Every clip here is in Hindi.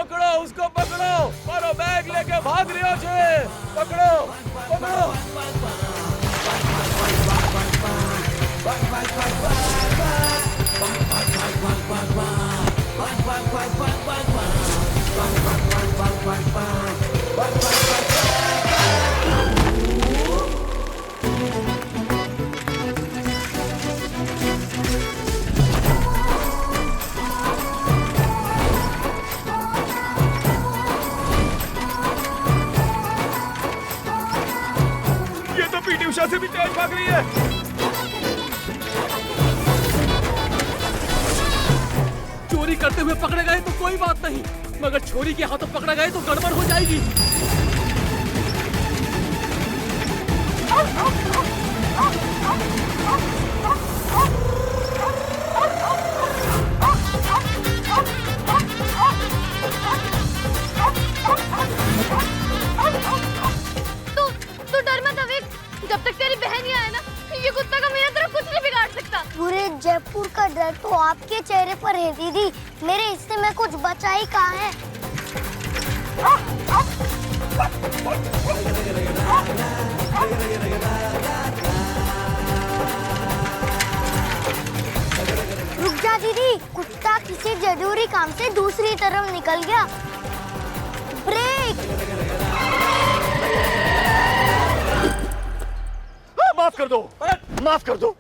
पकड़ो उसको, पकड़ो, मारो बैग लेके भाग रहे हो, पकड़ो पकड़ो। ये तो पीटी उषा से भी तेज भाग रही है। चोरी करते हुए पकड़े गए तो कोई बात नहीं, मगर चोरी के हाथों पकड़े गए तो गड़बड़ हो जाएगी। तू डर मत अविक, जब तक तेरी बहन ही आए ना, ये कुत्ता का मेरा तरफ कुछ नहीं बिगाड़ सकता। पूरे जयपुर का डर तो आपके चेहरे पर है दीदी, मेरे हिस्से में कुछ बचा ही कहाँ है। रुक जा दीदी, कुत्ता किसी जरूरी काम से दूसरी तरफ निकल गया। ब्रेक। माफ कर दो, माफ कर दो।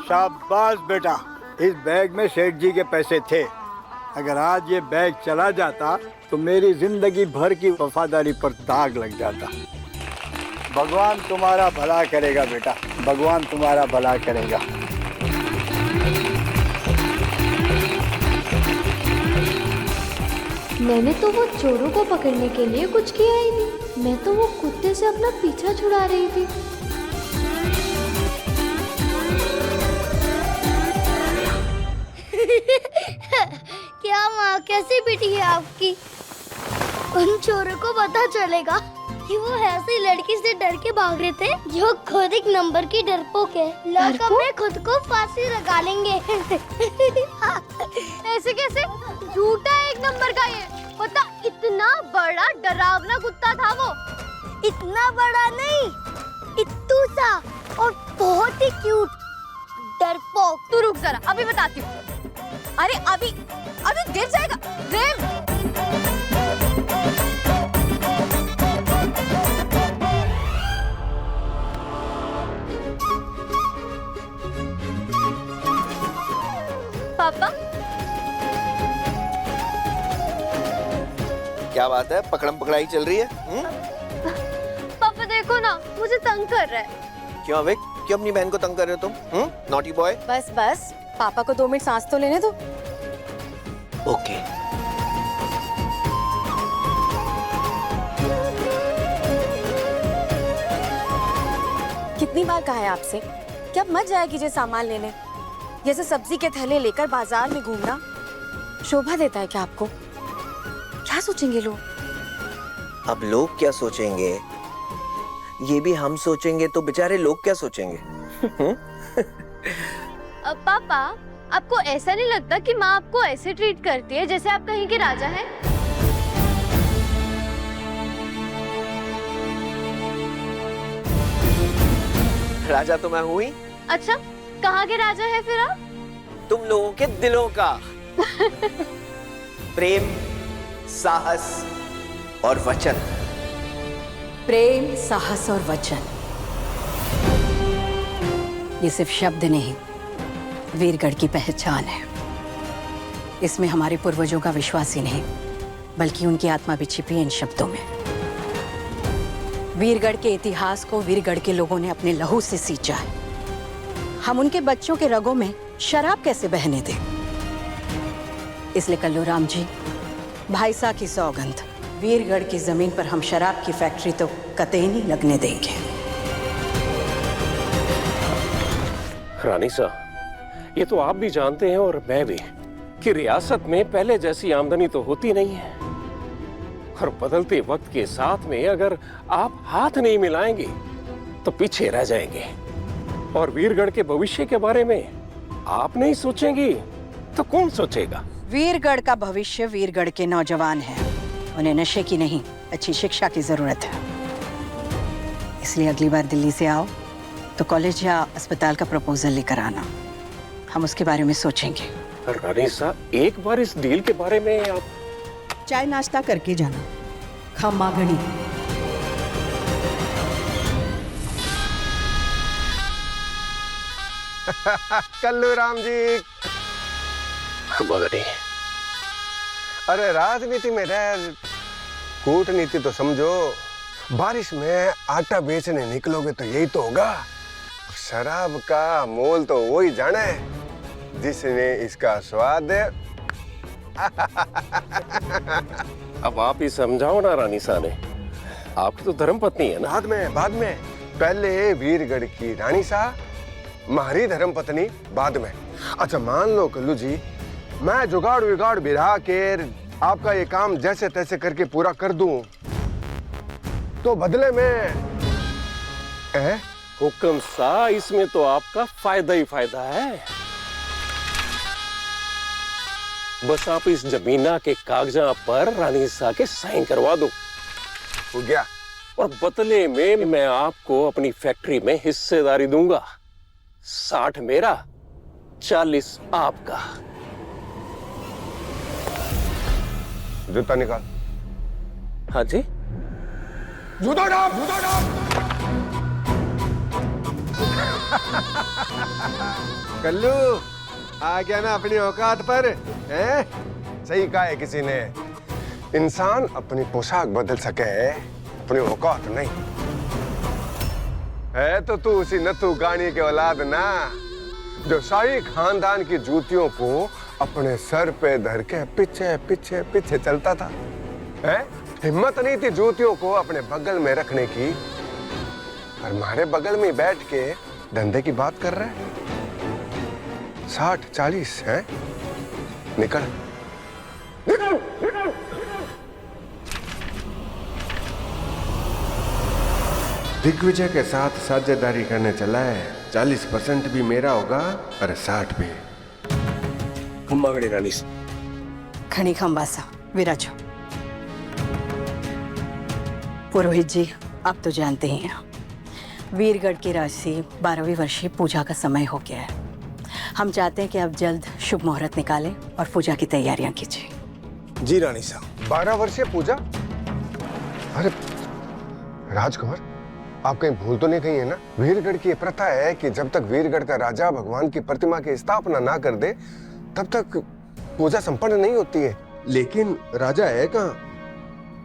शाबाश बेटा, इस बैग में सेठ जी के पैसे थे। अगर आज ये बैग चला जाता तो मेरी जिंदगी भर की वफादारी पर दाग लग जाता। भगवान तुम्हारा भला करेगा बेटा, भगवान तुम्हारा भला करेगा। मैंने तो वो चोरों को पकड़ने के लिए कुछ किया ही नहीं, मैं तो वो कुत्ते से अपना पीछा छुड़ा रही थी। क्या माँ, कैसी बेटी है आपकी? उन चोरों को पता चलेगा कि वो ऐसी लड़की से डर के भाग रहे थे जो खुद एक नंबर की डरपोक है। लॉकअप में खुद को फांसी लगा लेंगे। ऐसे कैसे? झूठा एक नंबर का ये, पता इतना बड़ा डरावना कुत्ता था वो। इतना बड़ा नहीं, इत्तू सा और बहुत ही क्यूट डरपोक। तू रुक जरा, अभी बताती हूँ। अरे अभी गिर जाएगा। रेम, पापा। क्या बात है, पकड़म पकड़ाई चल रही है? पापा देखो ना, मुझे तंग कर रहा है। क्यों अविक, क्यों अपनी बहन को तंग कर रहे हो तुम? Naughty boy. बस बस, पापा को 2 मिनट सांस तो लेने दो। ओके। कितनी बार कहा है आपसे कि अब मत जाया कीजिए सामान लेने। जैसे सब्जी के थैले लेकर बाजार में घूमना शोभा देता है क्या आपको? क्या सोचेंगे लोग? अब लोग क्या सोचेंगे, ये भी हम सोचेंगे तो बेचारे लोग क्या सोचेंगे? पापा, आपको ऐसा नहीं लगता कि माँ आपको ऐसे ट्रीट करती है जैसे आप कहीं के राजा हैं? राजा तो मैं हूँ ही। अच्छा, कहाँ के राजा है फिर आप? तुम लोगों के दिलों का। प्रेम, साहस और वचन। प्रेम, साहस और वचन, ये सिर्फ शब्द नहीं, वीरगढ़ की पहचान है। इसमें हमारे पूर्वजों का विश्वास ही नहीं, बल्कि उनकी आत्मा भी छिपी है इन शब्दों में। वीरगढ़ के इतिहास को वीरगढ़ के लोगों ने अपने लहू से सींचा है। हम उनके बच्चों के रगों में शराब कैसे बहने दें? इसलिए कल्लू राम जी, भाई साहब की सौगंध, वीरगढ़ की जमीन पर हम शराब की फैक्ट्री तो कतई नहीं लगने देंगे। रानी साहब, ये तो आप भी जानते हैं और मैं भी कि रियासत में पहले जैसी आमदनी तो होती नहीं है, और बदलते वक्त के साथ में अगर आप हाथ नहीं मिलाएंगे तो पीछे रह जाएंगे। और वीरगढ़ के भविष्य के बारे में आप नहीं सोचेंगी तो कौन सोचेगा? वीरगढ़ का भविष्य वीरगढ़ के नौजवान है। उन्हें नशे की नहीं, अच्छी शिक्षा की जरूरत है। इसलिए अगली बार दिल्ली से आओ तो कॉलेज या अस्पताल का प्रपोजल लेकर आना। हम उसके बारे में सोचेंगे। रानी साहब, एक बार इस डील के बारे में आप चाय नाश्ता करके जाना। खम्मा घड़ी। कल्लू राम जी। मगनी, अरे राजनीति में रह, कूटनीति तो समझो। बारिश में आटा बेचने निकलोगे तो यही तो होगा। शराब का मोल तो वो ही जाने जिसने इसका स्वाद। अब आप ही समझाओ ना रानी साहब ने, आपकी तो धर्मपत्नी है ना। बाद में पहले वीरगढ़ की रानी साहब, हमारी धर्मपत्नी बाद में। अच्छा मान लो कल्लू जी, मैं जुगाड़ विगाड़ बिरा के आपका ये काम जैसे तैसे करके पूरा कर दूं, तो बदले में हुक्म सा, इसमें तो आपका फायदा ही फायदा है। बस आप इस जमीना के कागजात पर रानी साहब के साइन करवा दो, हो गया। और बदले में मैं आपको अपनी फैक्ट्री में हिस्सेदारी दूंगा। 60 मेरा, 40 आपका। जूता निकाल। हाँ जी। जूता डाल, जूता डाल। कल्लू आ गया ना अपनी औकात पर, हैं? सही कहा है किसी ने, इंसान अपनी पोशाक बदल सके, अपनी औकात नहीं। है तो तू उसी नथु गानी के औलाद ना, जो शाही खानदान की जूतियों को अपने सर पे धर के पीछे पीछे पीछे चलता था। है? हिम्मत नहीं थी जूतियों को अपने बगल में रखने की, और हमारे बगल में बैठ के धंधे की बात कर रहे हैं। 60-40 है, निकल निकल निकल। दिग्विजय के साथ साझेदारी करने चला है। 40% भी मेरा होगा और 60 भी। खम्बागड़ी रानी खणी खंबासा विराजो। पुरोहित जी, आप तो जानते ही हैं, वीरगढ़ के राज से 12वीं वर्षीय पूजा का समय हो गया है। हम चाहते हैं कि आप जल्द शुभ मुहूर्त निकालें और पूजा की तैयारियां कीजिए। जी रानी साहब। 12 वर्षीय पूजा? अरे राजकुमार, आप कहीं भूल तो नहीं गई है ना? वीरगढ़ की ये प्रथा है कि जब तक वीरगढ़ का राजा भगवान की प्रतिमा की स्थापना ना कर दे, तब तक पूजा संपन्न नहीं होती है। लेकिन राजा है कहाँ?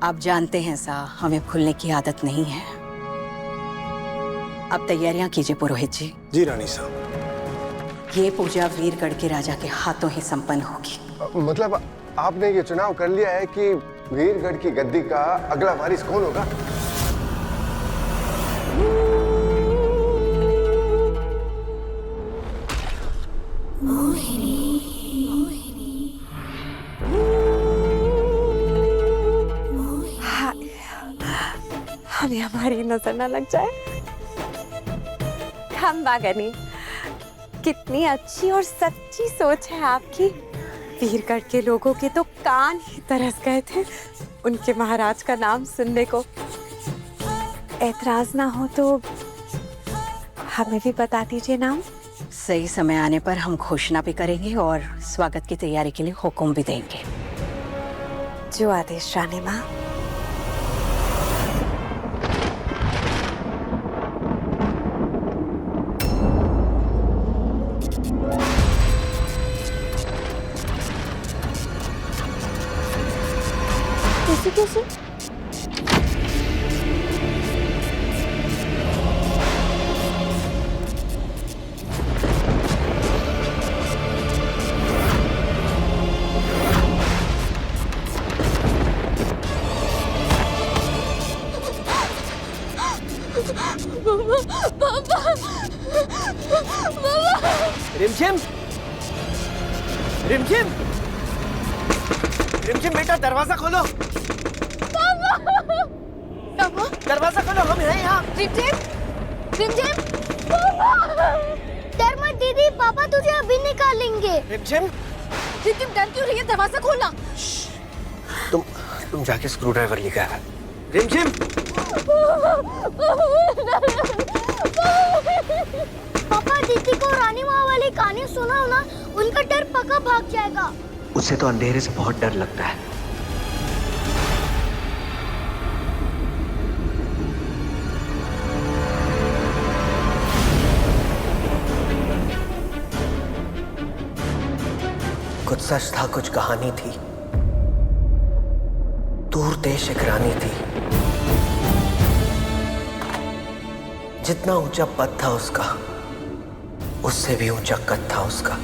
आप जानते हैं सा, हमें भूलने की आदत नहीं है। आप तैयारियां कीजिए पुरोहित जी। जी रानी साहब। ये पूजा वीरगढ़ के राजा के हाथों ही संपन्न होगी। मतलब आपने ये चुनाव कर लिया है कि वीरगढ़ की गद्दी का अगला वारिस कौन होगा? हमें हमारी नजर न लग जाए। खंबागनी, कितनी अच्छी और सच्ची सोच है आपकी। वीरगढ़ के लोगों के तो कान ही तरस गए थे उनके महाराज का नाम सुनने को। ऐतराज ना हो तो हमें भी बता दीजिए नाम। सही समय आने पर हम घोषणा भी करेंगे और स्वागत की तैयारी के लिए हुक्म भी देंगे। जो आदेश रानी माँ। कैसे? रिमझिम, रिमझिम, रिमझिम बेटा दरवाजा खोलो। दरवाजा खोलो, हम हैं यहाँ। रिमझिम, रिमझिम, डर मत दीदी, पापा तुझे अभी निकालेंगे। रिमझिम, तुम डर क्यों रही है? दरवाजा खोलना। तुम जाके स्क्रू ड्राइवर लेकर आ। रिमझिम। पापा, दीदी को रानी माँ वाली कहानी सुनाओ ना, उनका डर पक्का भाग जाएगा। उसे तो अंधेरे से बहुत डर लगता है। कुछ सच था, कुछ कहानी थी। दूर देश एक रानी थी। जितना ऊंचा पद था उसका, उससे भी ऊंचा कद था उसका।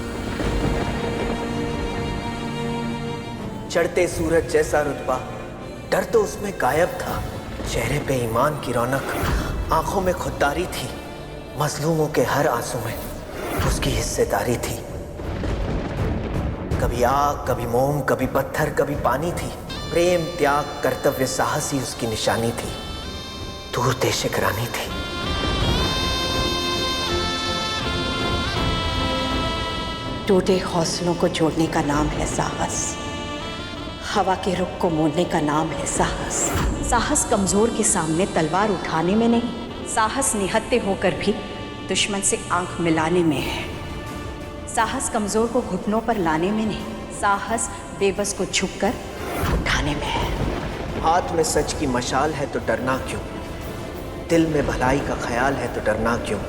चढ़ते सूरज जैसा रुतबा, डर तो उसमें गायब था। चेहरे पे ईमान की रौनक, आंखों में खुददारी थी। मजलूमों के हर आंसू में उसकी हिस्सेदारी थी। कभी आग, कभी मोम, कभी पत्थर, कभी पानी थी। प्रेम, त्याग, कर्तव्य, साहस ही उसकी निशानी थी। दूर देश एक रानी थी। टूटे हौसलों को जोड़ने का नाम है साहस। हवा के रुख को मोड़ने का नाम है साहस। साहस कमजोर के सामने तलवार उठाने में नहीं, साहस निहत्थे होकर भी दुश्मन से आंख मिलाने में है। साहस कमजोर को घुटनों पर लाने में नहीं, साहस बेबस को झुककर उठाने में है। हाथ में सच की मशाल है तो डरना क्यों? दिल में भलाई का ख्याल है तो डरना क्यों?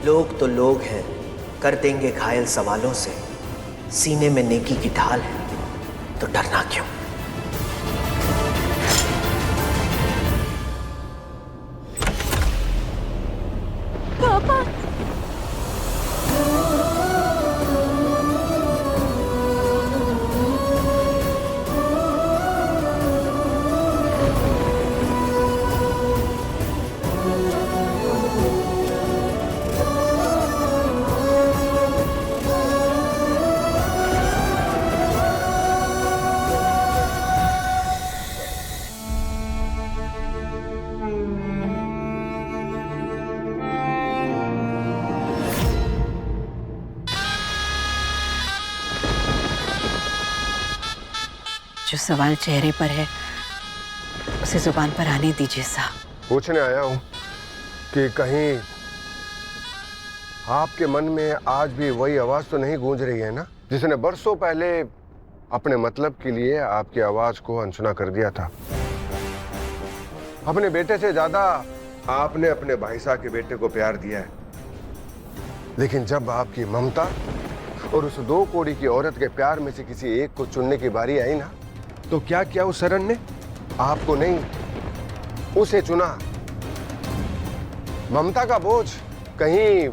लोग तो लोग हैं, कर देंगे घायल सवालों से। सीने में नेकी की ढाल है तो डरना क्यों? पापा, जो सवाल चेहरे पर है उसे जुबान पर आने दीजिए साहब। पूछने आया हूं कि कहीं आपके मन में आज भी वही आवाज तो नहीं गूंज रही है ना, जिसने बरसों पहले अपने मतलब के लिए आपकी आवाज को अनसुना कर दिया था। अपने बेटे से ज्यादा आपने अपने भाई साहब के बेटे को प्यार दिया है, लेकिन जब आपकी ममता और उस 2 कौड़ी की औरत के प्यार में से किसी एक को चुनने की बारी आई ना, तो क्या किया उस शरण ने? आपको नहीं, उसे चुना। ममता का बोझ कहीं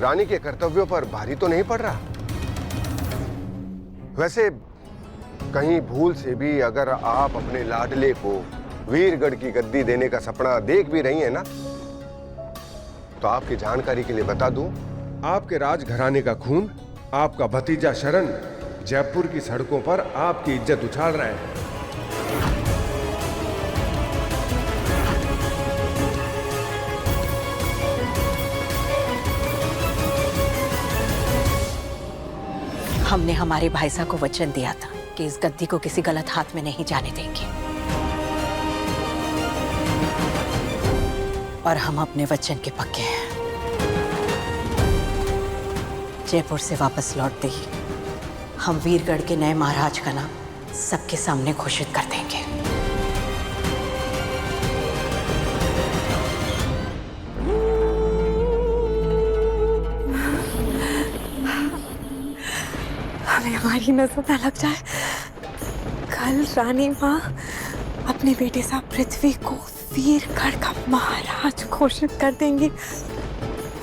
रानी के कर्तव्यों पर भारी तो नहीं पड़ रहा? वैसे कहीं भूल से भी अगर आप अपने लाडले को वीरगढ़ की गद्दी देने का सपना देख भी रही हैं ना, तो आपकी जानकारी के लिए बता दूं, आपके राजघराने का खून, आपका भतीजा शरण जयपुर की सड़कों पर आपकी इज्जत उछाल रहा है। हमने हमारे भाई साहब को वचन दिया था कि इस गद्दी को किसी गलत हाथ में नहीं जाने देंगे, और हम अपने वचन के पक्के हैं। जयपुर से वापस लौटते ही हम वीरगढ़ के नए महाराज का नाम सबके सामने घोषित कर देंगे। हमें हमारी नजर न लग जाए। कल रानी माँ अपने बेटे साहब पृथ्वी को वीरगढ़ का महाराज घोषित कर देंगे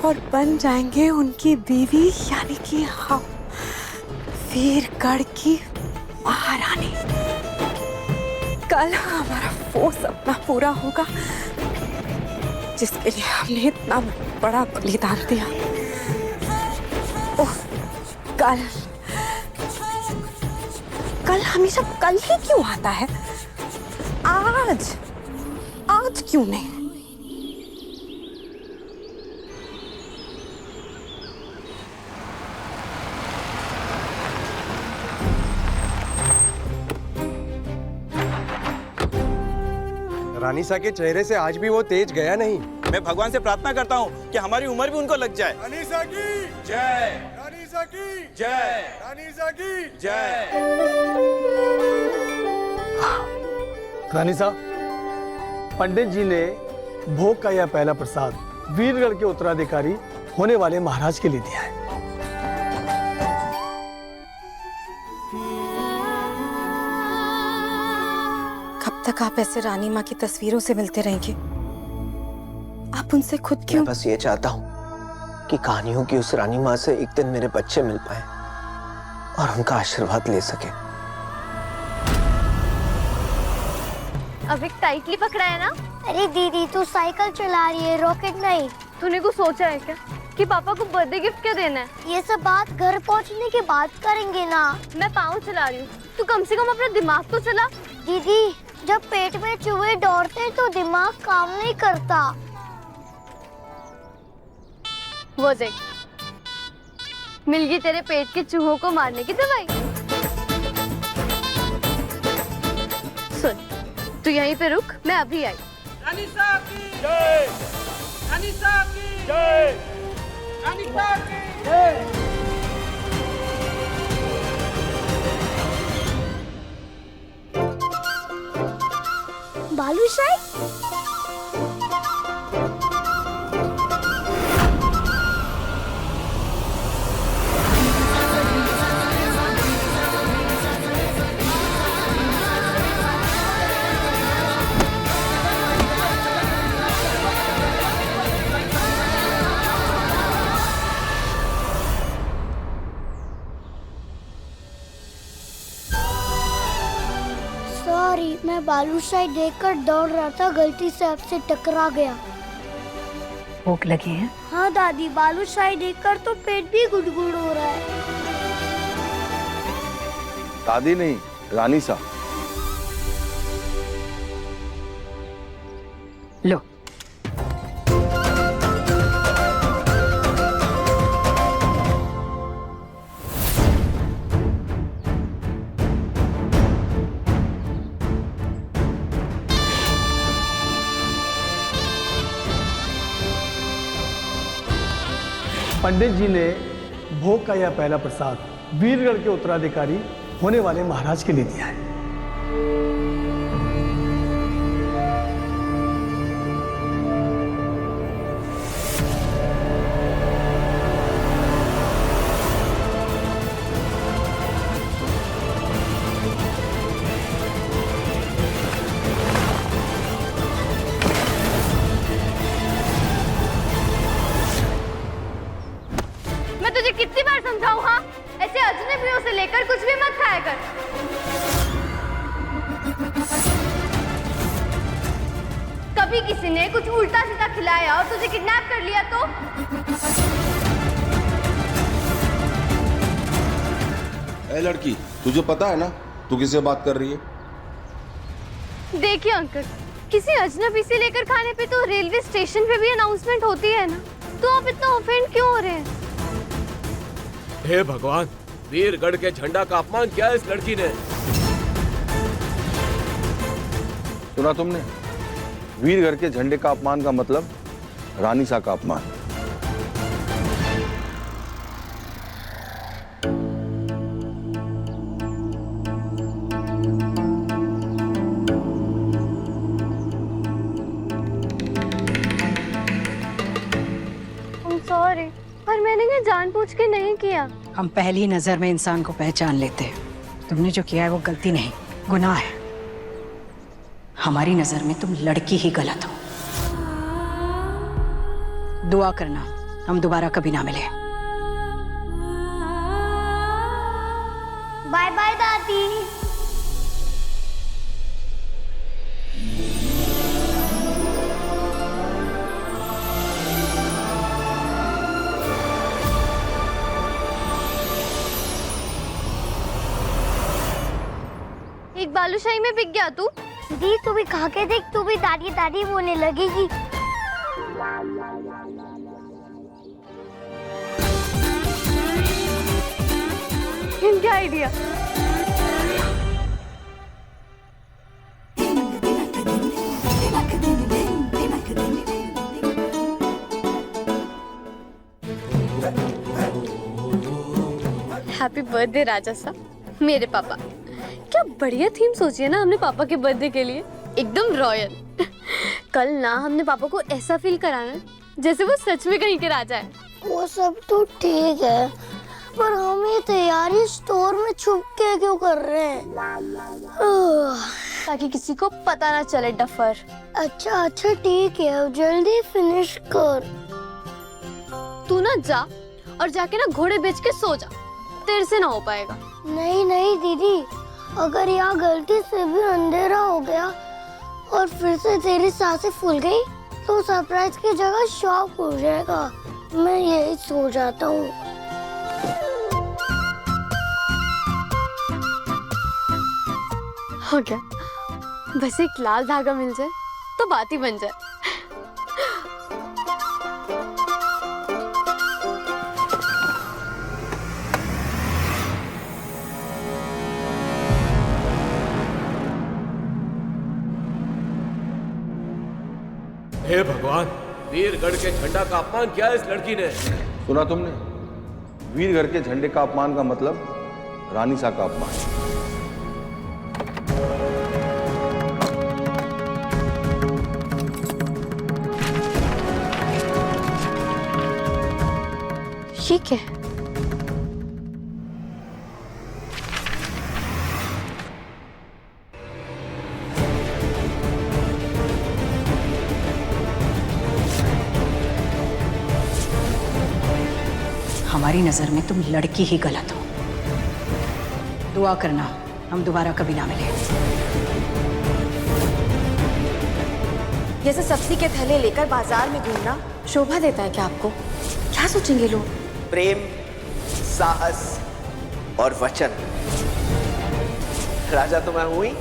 और बन जाएंगे उनकी बीवी, यानी कि हम वीरगढ़ की महारानी। कल हमारा वो सपना पूरा होगा जिसके लिए हमने इतना बड़ा बलिदान दिया। ओह, कल हमेशा कल ही क्यों आता है? आज क्यों नहीं? रानी सा के चेहरे से आज भी वो तेज गया नहीं। मैं भगवान से प्रार्थना करता हूँ कि हमारी उम्र भी उनको लग जाए। रानीसा की जय, रानीसा की जय, रानीसा की जय। रानीसा, पंडित जी ने भोग का यह पहला प्रसाद वीरगढ़ के उत्तराधिकारी होने वाले महाराज के लिए दिया है। कब तक आप ऐसे रानी माँ की तस्वीरों से मिलते रहेंगे? आप उनसे खुद क्यों? मैं बस ये चाहता हूँ कि कहानियों की उस रानी माँ से एक दिन मेरे बच्चे मिल पाए और उनका आशीर्वाद ले सके। अब एक टाइटली पकड़ा है ना? अरे दीदी तू साइकिल चला रही है, रॉकेट नहीं। तूने कुछ सोचा है क्या कि पापा को बर्थडे गिफ्ट क्या देना है? ये सब बात घर पहुंचने के बाद करेंगे ना। मैं पाँव चला रही हूँ, तू कम से कम अपना दिमाग तो चला। दीदी जब पेट में चूहे दौड़ते हैं तो दिमाग काम नहीं करता। वो देख, मिल गई तेरे पेट के चूहों को मारने की दवाई। सुन, तू यहीं पे रुक, मैं अभी आई। रानी साहब की जय, रानी साहब की जय, रानी साहब की जय। बालूशाही सॉरी, मैं बालूशाही देखकर दौड़ रहा था, गलती से आपसे टकरा गया। भूख लगी है? हाँ दादी, बालूशाही देखकर तो पेट भी गुड़गुड़ हो रहा है। दादी नहीं, रानी सा। लो। पंडित जी ने भोग का यह पहला प्रसाद वीरगढ़ के उत्तराधिकारी होने वाले महाराज के लिए दिया है। मैं तुझे कितनी बार समझाऊं? हाँ, ऐसे अजनबियों से लेकर कुछ भी मत खाया कर। कभी किसी ने कुछ उल्टा सीधा खिलाया और तुझे किडनैप कर लिया तो? ए लड़की, तुझे पता है ना तू किससे बात कर रही है? देखिए अंकल, किसी अजनबी से लेकर खाने पे तो रेलवे स्टेशन पे भी अनाउंसमेंट होती है ना, तो आप इतना ऑफेंड क्यों हो रहे हैं? हे भगवान, वीरगढ़ के झंडा का अपमान किया इस लड़की ने। सुना तुमने? वीरगढ़ के झंडे का अपमान का मतलब रानी सा का अपमान। सॉरी, पर मैंने ये जानबूझ के नहीं किया। हम पहली नजर में इंसान को पहचान लेते हैं। तुमने जो किया है वो गलती नहीं, गुनाह है। हमारी नजर में तुम लड़की ही गलत हो। दुआ करना हम दोबारा कभी ना मिले। बाय बाय दादी। एक बालूशाही में बिक गया तू। दी तू भी खा के देख, तू भी दादी दादी बोलने लगेगी। क्या आइडिया? हैप्पी बर्थडे राजा साहब, मेरे पापा। क्या बढ़िया थीम सोची है ना हमने पापा के बर्थडे के लिए, एकदम रॉयल। कल ना हमने पापा को ऐसा फील कराना है जैसे वो सच में कहीं के राजा है। वो सब तो ठीक है, पर हम ये तैयारी स्टोर में छुप के क्यों कर रहे हैं? ताकि किसी को पता ना चले डफर। अच्छा ठीक है, अब जल्दी फिनिश कर। तू ना जा और जाके ना घोड़े बेच के सो जा, तेरे से ना हो पाएगा। नहीं दीदी, अगर यहाँ गलती से भी अंधेरा हो गया और फिर से तेरी सांसें फूल गई तो सरप्राइज की जगह शॉक हो जाएगा। मैं यही सो जाता हूँ। हो गया, बस एक लाल धागा मिल जाए तो बात ही बन जाए। हे भगवान, वीरगढ़ के झंडा का अपमान किया इस लड़की ने। सुना तुमने? वीरगढ़ के झंडे का अपमान का मतलब रानी सा का अपमान। ये क्या है? हमारी नजर में तुम लड़की ही गलत हो। दुआ करना हम दोबारा कभी ना मिले। जैसे सब्जी के थैले लेकर बाजार में घूमना शोभा देता है क्या आपको? क्या सोचेंगे लोग? प्रेम, साहस और वचन, राजा तो मैं हुई।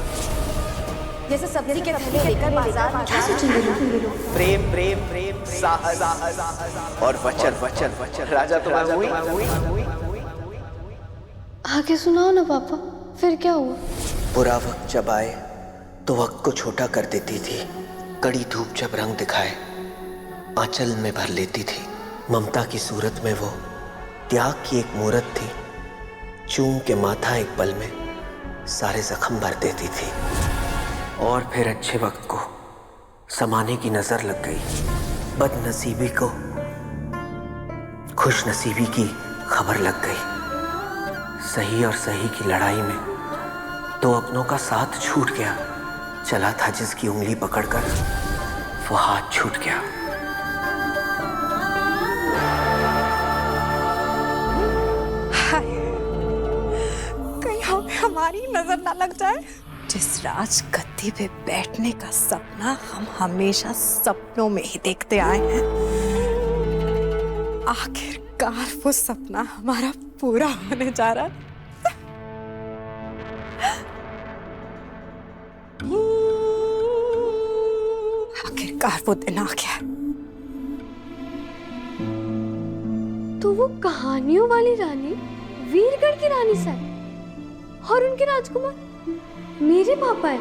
जैसे सब्जी के थैले लेकर बाजार में क्या सोचेंगे लोग? प्रेम प्रेम प्रेम साहस और वचन, राजा तो मैं हुई। आगे सुनाओ ना पापा, फिर क्या हुआ? बुरा वक्त जब आए तो वक्त को छोटा कर देती थी। कड़ी धूप जब रंग दिखाए आंचल में भर लेती थी। ममता की सूरत में वो त्याग की एक मूरत थी। चूम के माथा एक पल में सारे जख्म भर देती थी। और फिर अच्छे वक्त को समाने की नजर लग गई। बदनसीबी को खुशनसीबी की खबर लग गई। सही और सही की लड़ाई में दो अपनों का साथ छूट गया। चला था जिसकी उंगली पकड़कर वो हाथ छूट गया। कहीं हमारी नजर ना लग जाए। जिस राज गद्दी पे बैठने का सपना हम हमेशा सपनों में ही देखते आए हैं, आखिरकार वो सपना हमारा पूरा होने जा रहा है। आखिरकार वो दिन आ गया। तो वो कहानियों वाली रानी वीरगढ़ की रानी सा है और उनके राजकुमार मेरे पापा है।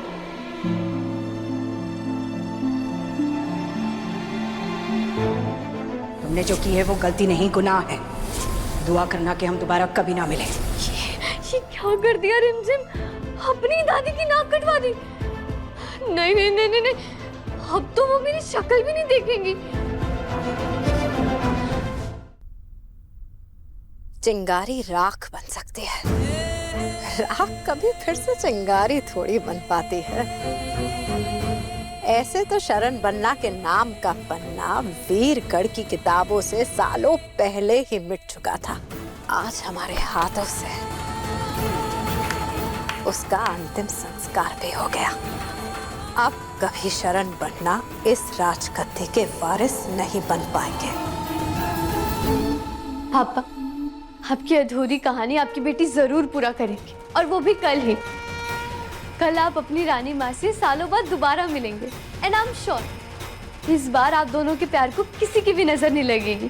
तुमने जो की है वो गलती नहीं, गुनाह है। दुआ करना कि हम दोबारा कभी ना मिले। ये क्या कर दिया रिमझिम? अपनी दादी की नाक कटवा दी। नहीं नहीं नहीं नहीं, नहीं। अब तो वो मेरी शक्ल भी नहीं देखेंगी। चिंगारी राख बन सकती है, राख कभी फिर से चिंगारी थोड़ी बन पाती है। ऐसे तो शरण बनना के नाम का पन्ना वीरगढ़ की किताबों से सालों पहले ही मिट चुका था। आज हमारे हाथों से उसका अंतिम संस्कार भी हो गया। अब कभी शरण बनना इस राजगद्दी के वारिस नहीं बन पाएंगे। पापा, आपकी अधूरी कहानी आपकी बेटी जरूर पूरा करेगी, और वो भी कल ही। कल आप अपनी रानी माँ से सालों बाद दोबारा मिलेंगे। एंड आई एम श्योर इस बार आप दोनों के प्यार को किसी की भी नजर नहीं लगेगी।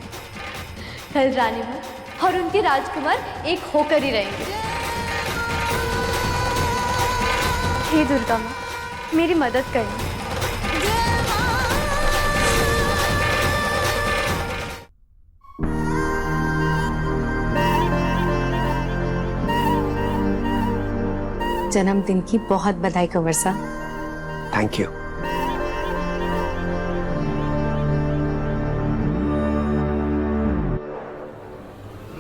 कल रानी माँ और उनके राजकुमार एक होकर ही रहेंगे। हे दुर्गा माँ, मेरी मदद करें। जन्मदिन की बहुत बधाई कंवर साहब। Thank you.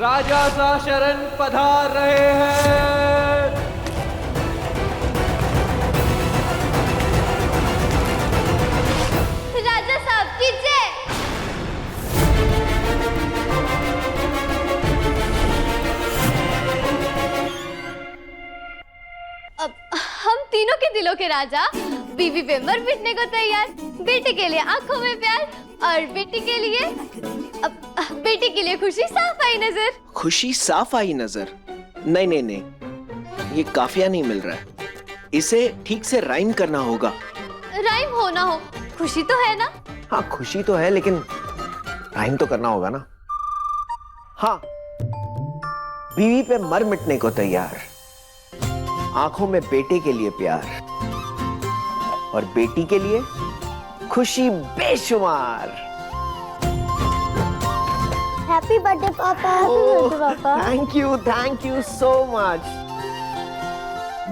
राजा सा शरण पधार रहे हैं। राजा साहब की जय। अब हम तीनों के दिलों के राजा बीवी बेमर पिटने को तैयार। बेटे के लिए आंखों में प्यार और बेटी के लिए बेटी के लिए खुशी साफ आई नजर। खुशी साफ आई नजर? नहीं नहीं नहीं, ये काफिया नहीं मिल रहा है। इसे ठीक से राइम करना होगा। राइम हो ना हो, खुशी तो है ना। हाँ खुशी तो है, लेकिन राइम तो करना होगा ना। हाँ, बीवी पे मर मिटने को तैयार, आंखों में बेटे के लिए प्यार और बेटी के लिए खुशी बेशुमार। हैप्पी बर्थडे पापा। हैप्पी बर्थडे पापा। Thank you so much.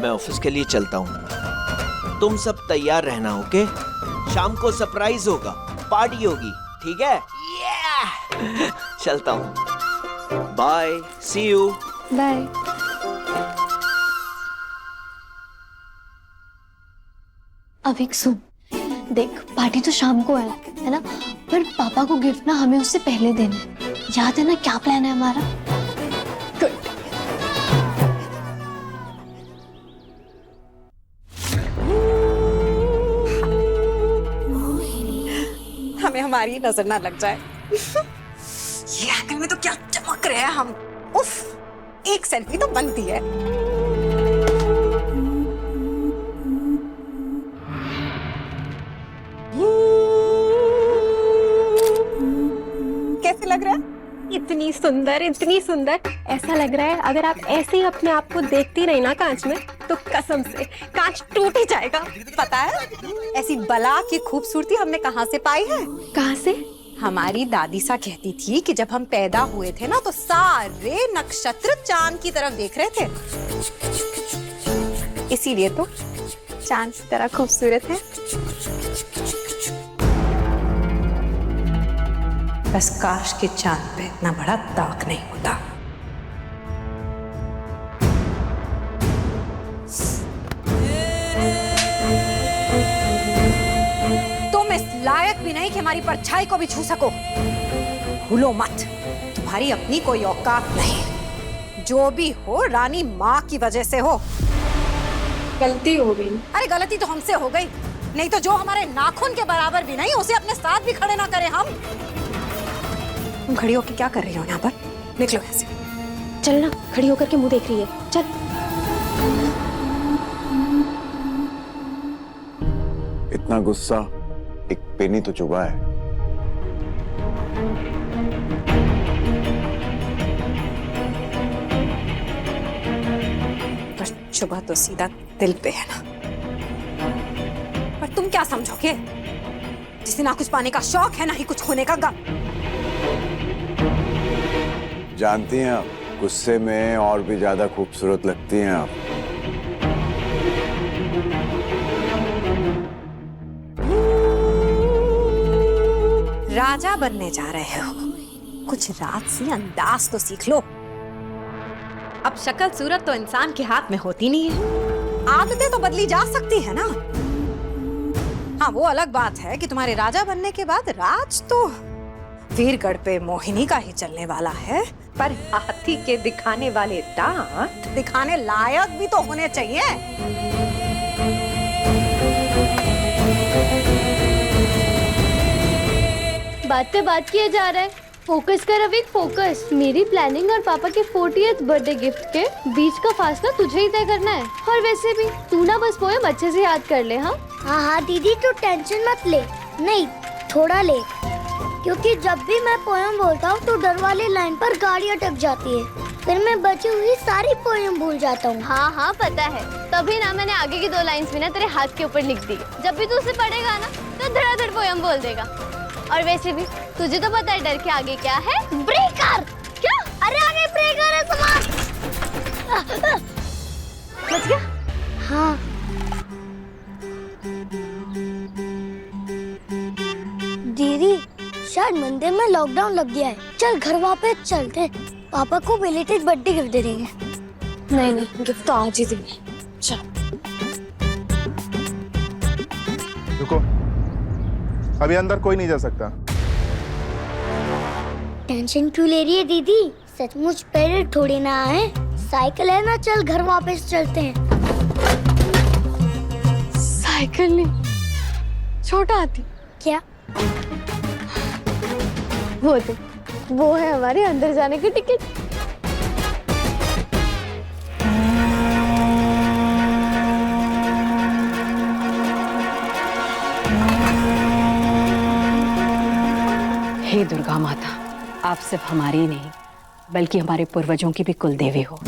मैं ऑफिस के लिए चलता हूँ, तुम सब तैयार रहना। ओके? शाम को सरप्राइज होगा, पार्टी होगी, ठीक है? चलता हूँ। Bye, see you. बाय। अब एक सुन, देख पार्टी तो शाम को है ना, पर पापा को गिफ्ट ना हमें उससे पहले देना है। याद है ना क्या प्लान है हमारा? गुड। हमें हमारी नजर ना लग जाए। ये एंगल में तो क्या चमक रहे हैं हम। उफ, एक सेल्फी तो बनती है। कैसे लग रहा है? इतनी सुंदर, इतनी सुंदर। ऐसा लग रहा है अगर आप ऐसे ही अपने आप को देखती रही ना कांच में, तो कसम से कांच टूट ही जाएगा। पता है ऐसी बला की खूबसूरती हमने कहाँ से पाई है? कहाँ से? हमारी दादी सा कहती थी कि जब हम पैदा हुए थे ना, तो सारे नक्षत्र चांद की तरफ देख रहे थे, इसीलिए तो चांद की तरह खूबसूरत है। बस काश के चांद पे इतना बड़ा दाग नहीं होता। तुम इस लायक भी नहीं कि हमारी परछाई को भी छू सको। भूलो मत, तुम्हारी अपनी कोई औकात नहीं। जो भी हो रानी माँ की वजह से हो। गलती हो गई। अरे गलती तो हमसे हो गई, नहीं तो जो हमारे नाखून के बराबर भी नहीं, उसे अपने साथ भी खड़े ना करें हम। तुम खड़ी होकर क्या कर रही हो यहाँ पर? निकलो ऐसे। चल ना, खड़ी होकर के मुंह देख रही है। चल। इतना गुस्सा एक पेनी तो चुभा है। पर चुभा तो सीधा दिल पे है ना। पर तुम क्या समझोगे जिसे ना कुछ पाने का शौक है, ना ही कुछ खोने का गम। जानती हैं आप, गुस्से में और भी ज्यादा खूबसूरत लगती हैं आप। राजा बनने जा रहे हो, कुछ राजसी अंदाज तो सीख लो। अब शक्ल सूरत तो इंसान के हाथ में होती नहीं है, आदतें तो बदली जा सकती है ना। हाँ, वो अलग बात है कि तुम्हारे राजा बनने के बाद राज तो वीरगढ़ पे मोहिनी का ही चलने वाला है, पर हाथी के दिखाने वाले दांत दिखाने लायक भी तो होने चाहिए। बात पे बात किया जा रहा है, फोकस कर अभी, फोकस। मेरी प्लानिंग और पापा के 40th बर्थडे गिफ्ट के बीच का फासला तुझे ही तय करना है। और वैसे भी तू ना बस पोएम अच्छे से याद कर ले। हाँ हाँ दीदी, तू टेंशन मत ले। नहीं, थोड़ा ले, क्योंकि जब भी मैं पोएम बोलता हूँ तो डर वाली लाइन पर गाड़ी अटक जाती है, फिर मैं बची हुई सारी पोएम भूल जाता हूँ। हाँ हाँ पता है, तभी ना मैंने आगे की 2 लाइन्स भी ना तेरे हाथ के ऊपर लिख दी। जब भी तू उसे पढ़ेगा ना तो धड़ाधड़ पोएम बोल देगा। और वैसे भी तुझे तो पता है डर के आगे क्या है? ब्रेकर। क्या? अरे आगे ब्रेकर है, समाज। बच गया? हाँ। दीदी, शायद मंदिर में लॉकडाउन लग गया है। चल घर वापस चलते हैं। पापा को बिलेटेड बर्थडे गिफ्ट दे देंगे। नहीं नहीं, गिफ्ट तो आज ही देंगे। चल। रुको, अभी अंदर कोई नहीं जा सकता। टेंशन क्यों ले रही है दीदी? सचमुच पेरेंट थोड़ी ना है। साइकिल है ना, चल घर वापस चलते हैं। साइकिल नहीं, छोटा हाथी। क्या? वो दे, वो है हमारे अंदर जाने की टिकट। हे दुर्गा माता, आप सिर्फ हमारी ही नहीं बल्कि हमारे पूर्वजों की भी कुल देवी हो।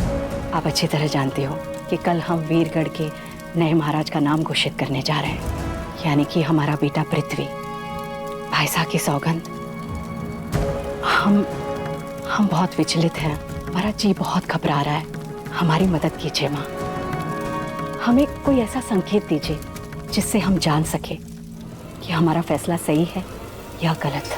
आप अच्छी तरह जानते हो कि कल हम वीरगढ़ के नए महाराज का नाम घोषित करने जा रहे हैं, यानी कि हमारा बेटा पृथ्वी। भाई साहब की सौगंध। हम बहुत विचलित हैं। हमारा जी बहुत घबरा रहा है। हमारी मदद कीजिए माँ। हमें कोई ऐसा संकेत दीजिए जिससे हम जान सके कि हमारा फैसला सही है या गलत।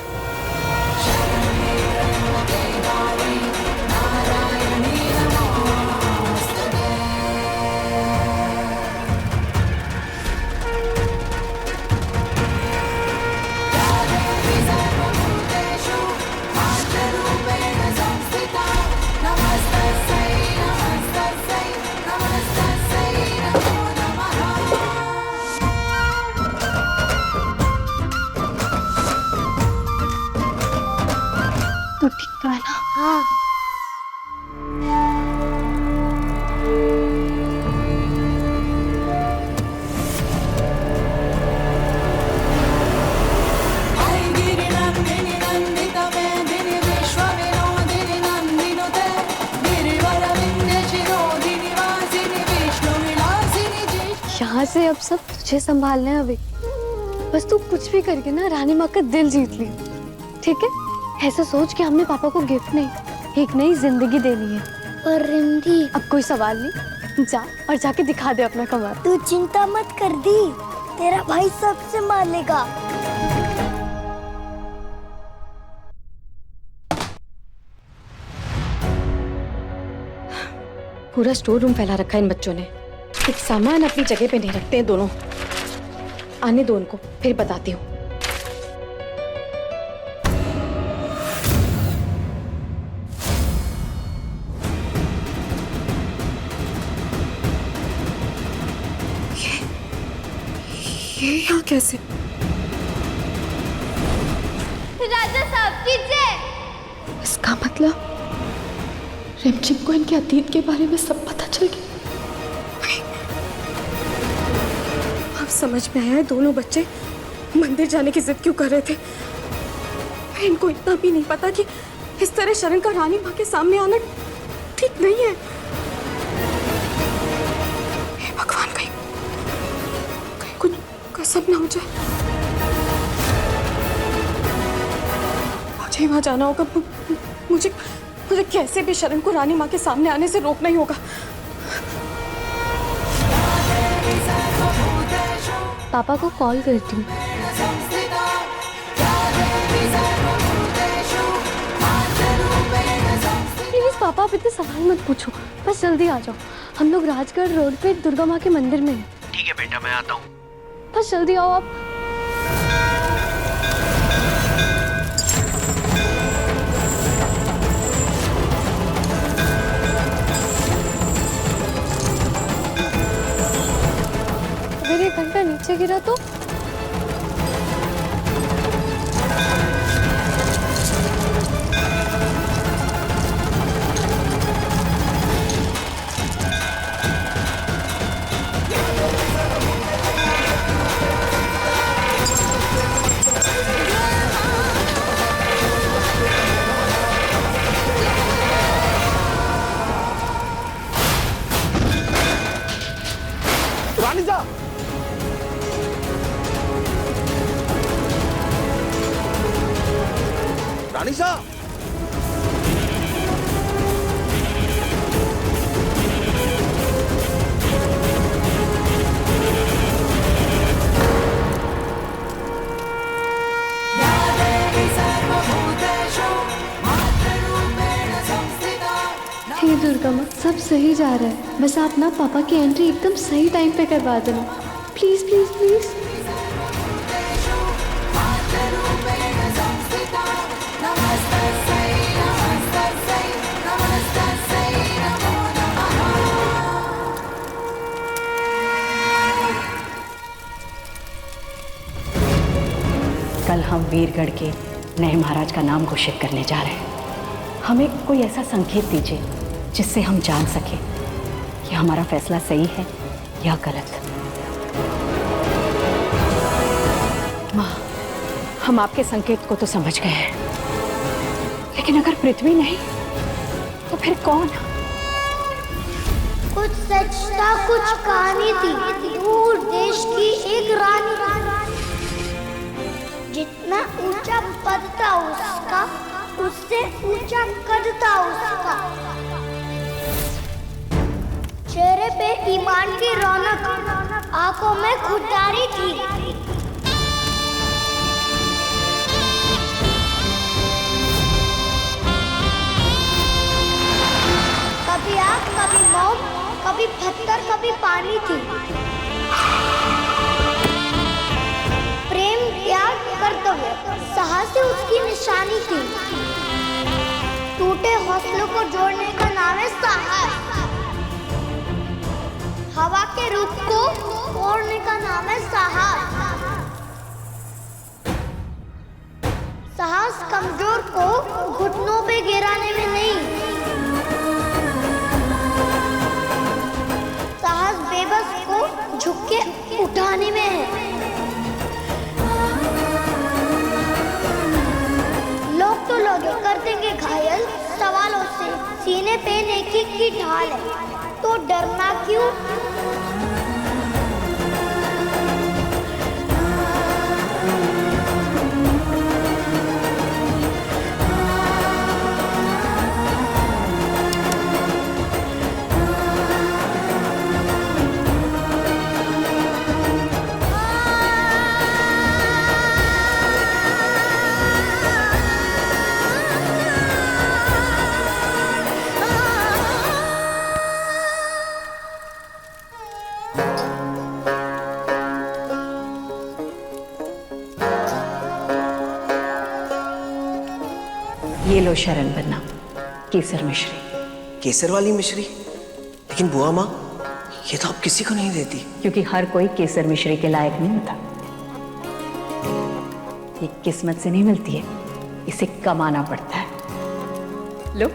तो ठीक तो है ना? हाँ। यहाँ से अब सब तुझे संभालना है अभी। बस तू कुछ भी करके ना रानी माँ का दिल जीत ली, ठीक है? ऐसा सोच कि हमने पापा को गिफ्ट नहीं, एक नई जिंदगी देनी है। पर रिंधी, अब कोई सवाल नहीं, जा और जाके दिखा दे अपना कमाल। तू चिंता मत कर दी, तेरा भाई सब संभाल लेगा। पूरा स्टोर रूम फैला रखा है इन बच्चों ने। एक सामान अपनी जगह पे नहीं रखते हैं दोनों। आने दो उनको, फिर बताती हूँ। ये यहाँ कैसे? राजा साहब की जय। इसका मतलब रिमझिम को इनके अतीत के बारे में सब पता चल गया। अब समझ में आया दोनों बच्चे मंदिर जाने की जिद क्यों कर रहे थे। इनको इतना भी नहीं पता कि इस तरह शरण का रानी माँ के सामने आना ठीक नहीं है। हे भगवान, कहीं कुछ कसम ना हो जाए। मुझे वहां जाना होगा। मुझे कैसे भी शरण को रानी माँ के सामने आने से रोकना ही होगा। पापा को कॉल करती हूँ। प्लीज पापा, आप इतने सवाल मत पूछो, बस जल्दी आ जाओ। हम लोग राजगढ़ रोड पे दुर्गा माँ के मंदिर में हैं। ठीक है बेटा, मैं आता हूँ। बस जल्दी आओ आप। अगर 1 घंटा नीचे गिरा तो? रानी साहब, रानी साहब, दुर्गा माँ, सब सही जा रहा है। बस आप ना पापा की एंट्री एकदम सही टाइम पे करवा देना, प्लीज प्लीज प्लीज। कल हम वीरगढ़ के नए महाराज का नाम घोषित करने जा रहे हैं। हमें कोई ऐसा संकेत दीजिए जिससे हम जान सके कि हमारा फैसला सही है या गलत। माँ, हम आपके संकेत को तो समझ गए हैं, लेकिन अगर पृथ्वी नहीं तो फिर कौन? कुछ सच था, कुछ कहानी थी। दूर देश की एक रानी, जितना ऊंचा पद था उसका, उससे ऊंचा कद था उसका। चेहरे पे ईमान की रौनक, आंखों में खुदारी थी। कभी आग, कभी मोम, कभी पत्थर, कभी पानी थी। प्रेम, त्याग, कर्तव्य, साहस उसकी निशानी थी। टूटे हौसलों को जोड़ने का नाम है साहस। हवा के रूप को तोड़ने का नाम है साहस। साहस कमजोर को घुटनों पे गिराने में नहीं, साहस बेबस को झुक के उठाने में है। लोग तो लोग कर देंगे घायल सवालों से, सीने पे नेकी की ढाल है, तो डरना क्यों? ये लो शरण बनना, केसर मिश्री। केसर वाली मिश्री? लेकिन बुआ माँ, ये तो आप किसी को नहीं देती। क्योंकि हर कोई केसर मिश्री के लायक नहीं होता। ये किस्मत से नहीं मिलती है, इसे कमाना पड़ता है। लो।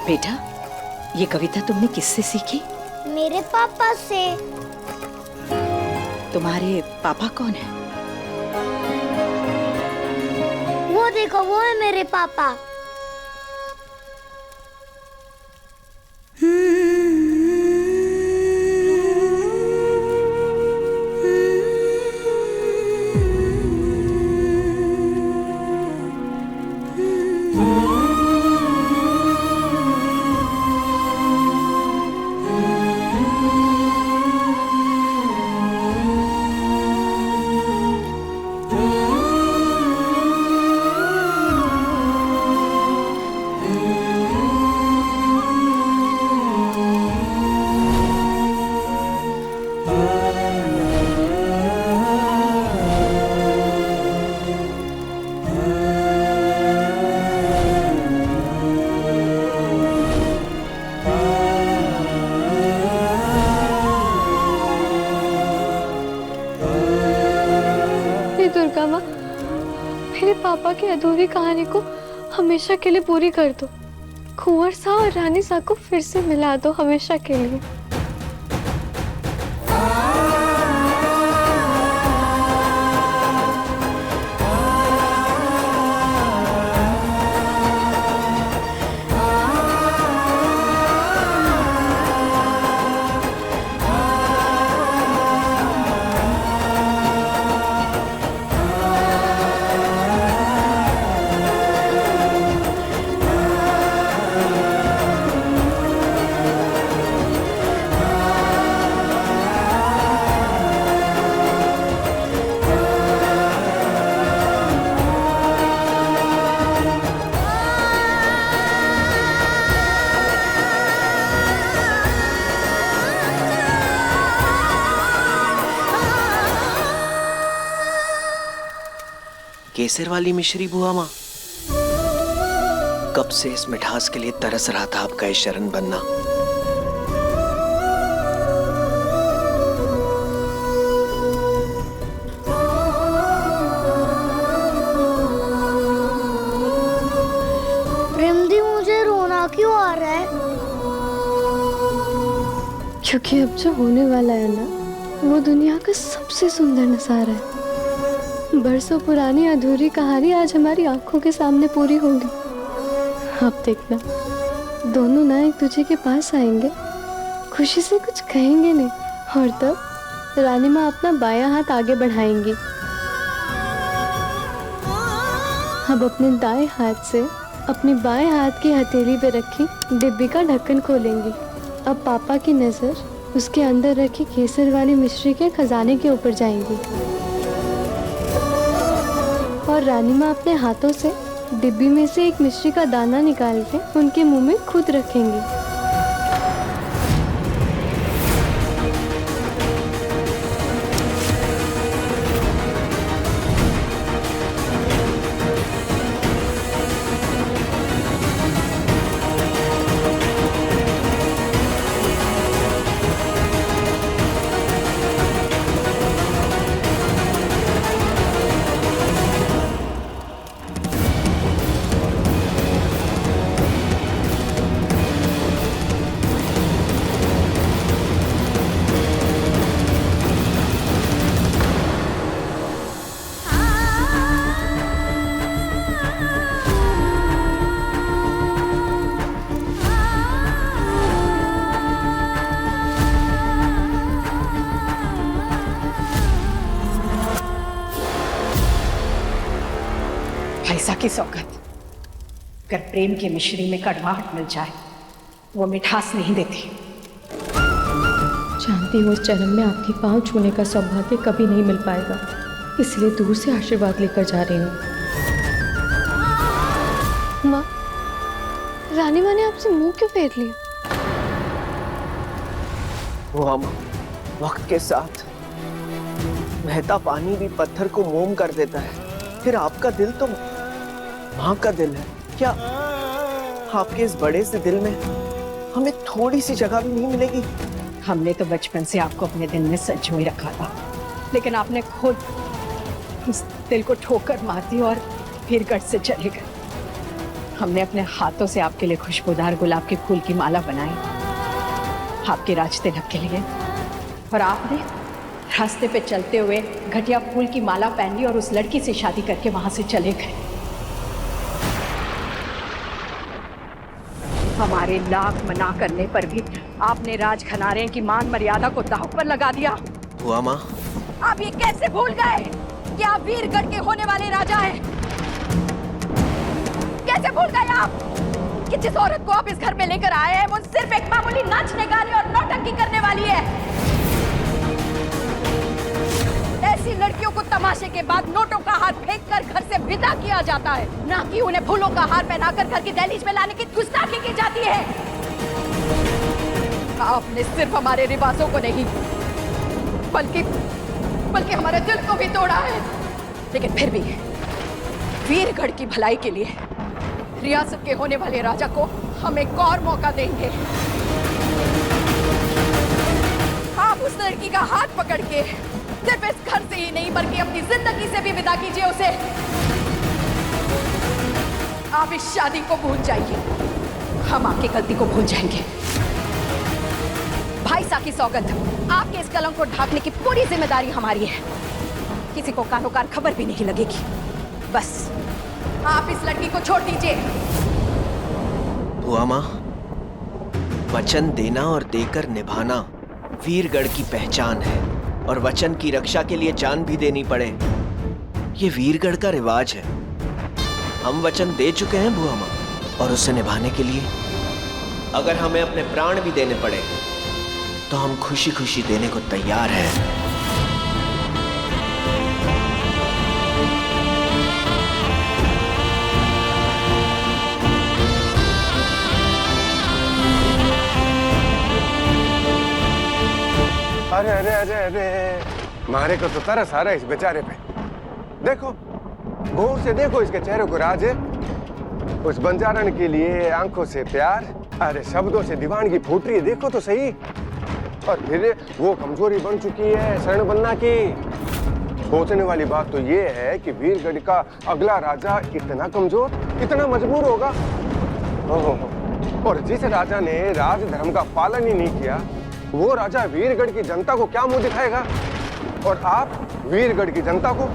बेटा, ये कविता तुमने किससे सीखी? मेरे पापा से। तुम्हारे पापा कौन है? वो देखो, वो है मेरे पापा। दुर्गा माँ, मेरे पापा की अधूरी कहानी को हमेशा के लिए पूरी कर दो। कुंवर सा और रानी सा को फिर से मिला दो हमेशा के लिए। केसर वाली मिश्री बुआ माँ? कब से इस मिठास के लिए तरस रहा था आपका इस शरण बनना। प्रेम दी, मुझे रोना क्यों आ रहा है? क्योंकि अब जो होने वाला है ना, वो दुनिया का सबसे सुंदर नजारा है। बरसों पुरानी अधूरी कहानी आज हमारी आंखों के सामने पूरी होगी। अब देखना, दोनों ना एक दूसरे के पास आएंगे, खुशी से कुछ कहेंगे नहीं, और तब रानी माँ अपना बायां हाथ आगे बढ़ाएंगी। अब अपने दाएं हाथ से अपनी बाएं हाथ की हथेली पे रखी डिब्बी का ढक्कन खोलेंगी। अब पापा की नजर उसके अंदर रखी केसर वाली मिश्री के खजाने के ऊपर जाएंगी, और रानी माँ अपने हाथों से डिब्बी में से एक मिश्री का दाना निकाल के उनके मुंह में खुद रखेंगी। भाईसा की सौगत, अगर प्रेम की मिश्री में कड़वाहट मिल जाए, वो मिठास नहीं देती। जानती हूँ, इस जन्म में आपके पांव छूने का सौभाग्य कभी नहीं मिल पाएगा, इसलिए दूर से आशीर्वाद लेकर जा रही हूँ। माँ, रानी माँ ने आपसे मुंह क्यों फेर लिया? वो हम वक्त के साथ बहता पानी भी पत्थर को मोम कर देता है। फिर आपका दिल तो माँ का दिल है क्या? आपके इस बड़े से दिल में हमें थोड़ी सी जगह भी नहीं मिलेगी? हमने तो बचपन से आपको अपने दिल में संजोए रखा था, लेकिन आपने खुद उस दिल को ठोकर मार दी और वीरगढ़ से चले गए। हमने अपने हाथों से आपके लिए खुशबूदार गुलाब के फूल की माला बनाई, आपके राज तिलक के लिए, और आपने रास्ते पे चलते हुए घटिया फूल की माला पहन ली और उस लड़की से शादी करके वहां से चले गए। हमारे लाख मना करने पर भी आपने राज खनारे की मान मर्यादा को दांव पर लगा दिया। हुआ माँ, आप ये कैसे भूल गए कि आप वीरगढ़ के होने वाले राजा हैं? कैसे भूल गए आप कि जिस औरत को आप इस घर में लेकर आए हैं वो सिर्फ एक मामूली नाचने गाने और नौटंकी करने वाली है? ऐसी लड़कियों को तमाशे के बाद नोटों का हार फेंककर घर से विदा किया जाता है, ना कि उन्हें फूलों का हार पहनाकर घर की दहलीज में लाने की गुस्ताखी की जाती है। आपने सिर्फ हमारे रिवाजों को नहीं बल्कि हमारे दिल को भी तोड़ा है। लेकिन फिर भी वीरगढ़ की भलाई के लिए रियासत के होने वाले राजा को हम एक और मौका देंगे। आप उस लड़की का हाथ पकड़ के सिर्फ इस घर से ही नहीं बल्कि अपनी जिंदगी से भी विदा कीजिए उसे। आप इस शादी को भूल जाइए, हम आपकी गलती को भूल जाएंगे। भाईसा की सौगत, आपके इस कलंक को ढांकने की पूरी जिम्मेदारी हमारी है। किसी को कानो कान खबर भी नहीं लगेगी। बस आप इस लड़की को छोड़ दीजिए। बुआ माँ, वचन देना और देकर निभाना वीरगढ़ की पहचान है, और वचन की रक्षा के लिए जान भी देनी पड़े, ये वीरगढ़ का रिवाज है। हम वचन दे चुके हैं बुआ माँ, और उसे निभाने के लिए अगर हमें अपने प्राण भी देने पड़े तो हम खुशी खुशी देने को तैयार हैं। अरे अरे अरे अरे, मारे को तो तरस आ रहा है इस बेचारे पे। देखो, गौर से देखो इसके चेहरे को राज। उस बंजारन के लिए आंखों से प्यार, अरे शब्दों से दीवानगी फूट रही है, देखो तो सही। और फिर वो कमजोरी बन चुकी है शरण बनना की। सोचने वाली बात तो ये है कि वीरगढ़ का अगला राजा इतना कमजोर, इतना मजबूर होगा। और जिस राजा ने राज धर्म का पालन ही नहीं किया, वो राजा वीरगढ़ की जनता को क्या मुंह दिखाएगा? और आप वीरगढ़ की जनता को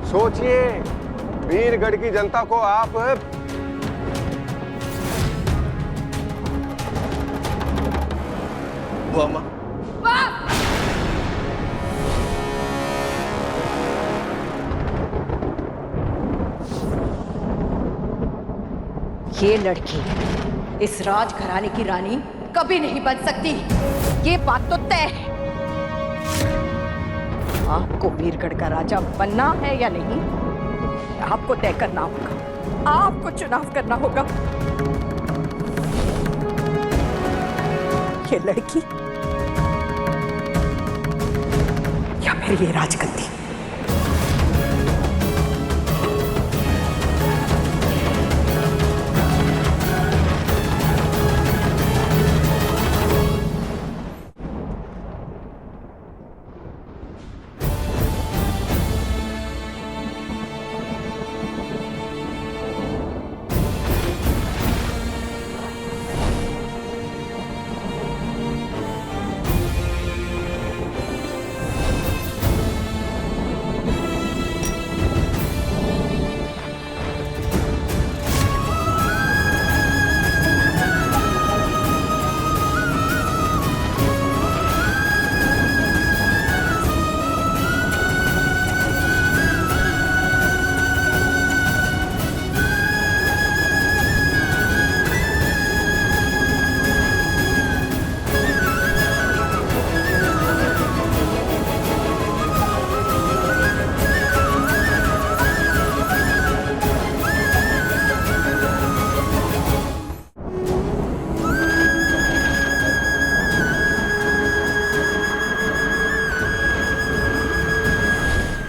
सोचिए, वीरगढ़ की जनता को आप बुआ ये लड़की इस राजघराने की रानी कभी नहीं बन सकती, ये बात तो तय है। आपको वीरगढ़ का राजा बनना है या नहीं, आपको तय करना होगा, आपको चुनाव करना होगा। ये लड़की या फिर ये राजगद्दी।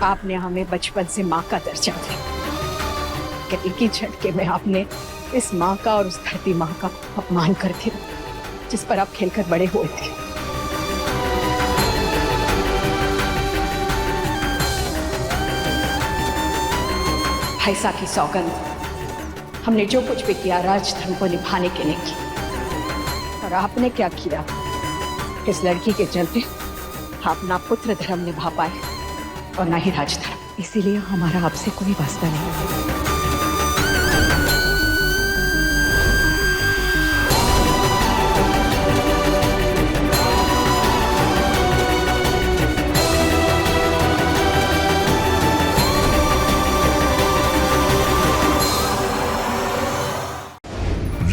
आपने हमें बचपन से माँ का दर्जा दिया, कि एक ही झटके में आपने इस माँ का और उस धरती माँ का अपमान कर दिया, जिस पर आप खेलकर बड़े हुए थे। भैसा की सौगंध, हमने जो कुछ भी किया राजधर्म को निभाने के लिए किया, और आपने क्या किया? इस लड़की के चलते आप ना पुत्र धर्म निभा पाए और ना ही राजधर्म। इसीलिए हमारा आपसे कोई वास्ता नहीं।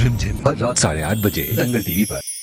रिमझिम रात 8:30 बजे दंगल टीवी पर।